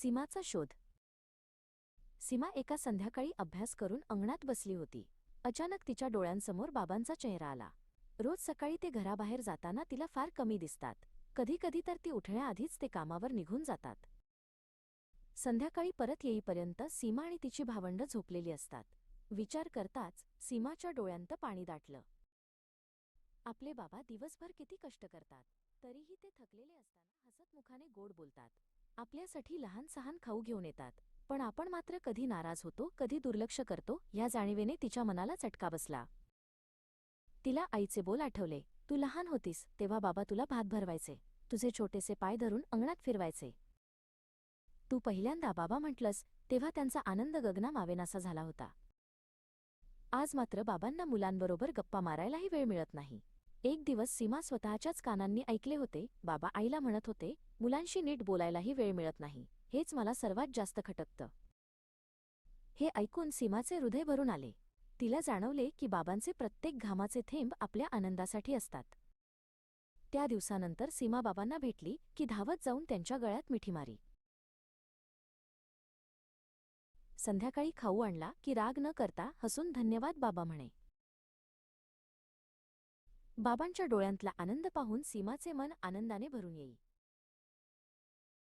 सीमाचा शोध. सीमा एका संध्याकाळी अभ्यास करून अंगणात बसली होती. अचानक तिच्या डोळ्यांसमोर बाबांचा चेहरा आला. रोज सकाळी ते घराबाहेर जाताना तिला फार कमी दिसतात. कधी कधी तर ती उठण्याआधीच ते कामावर निघून जातात. संध्याकाळी परत येईपर्यंत सीमा आणि तिची भावंडं झोपलेली असतात. विचार करताच सीमाच्या डोळ्यांत पाणी दाटलं. आपले बाबा दिवसभर किती कष्ट करतात, तरीही ते थकलेले असताना हसत मुखाने गोड बोलतात. आपल्यासाठी लहान सहान खाऊ घेऊन येतात, पण आपण मात्र कधी नाराज होतो, कधी दुर्लक्ष करतो. या जाणीवेने तिच्या मनाला चटका बसला. तिला आईचे बोल आठवले. तू लहान होतीस तेव्हा बाबा तुला भात भरवायचे, तुझे छोटेसे पाय धरून अंगणात फिरवायचे. तू पहिल्यांदा बाबा म्हटलंस तेव्हा त्यांचा आनंद गगनामावेनासा झाला होता. आज मात्र बाबांना मुलांबरोबर गप्पा मारायलाही वेळ मिळत नाही. एक दिवस सीमा स्वतःच्याच कानांनी ऐकले होते, बाबा आईला म्हणत होते, मुलांशी नीट बोलायलाही वेळ मिळत नाही, हेच मला सर्वात जास्त खटकतं. हे ऐकून सीमाचे हृदय भरून आले. तिला जाणवले की बाबांचे प्रत्येक घामाचे थेंब आपल्या आनंदासाठी असतात. त्या दिवसानंतर सीमा बाबांना भेटली की धावत जाऊन त्यांच्या गळ्यात मिठी मारी. संध्याकाळी खाऊ आणला की राग न करता हसून धन्यवाद बाबा म्हणे. बाबांच्या डोळ्यांतला आनंद पाहून सीमाचे मन आनंदाने भरून येई.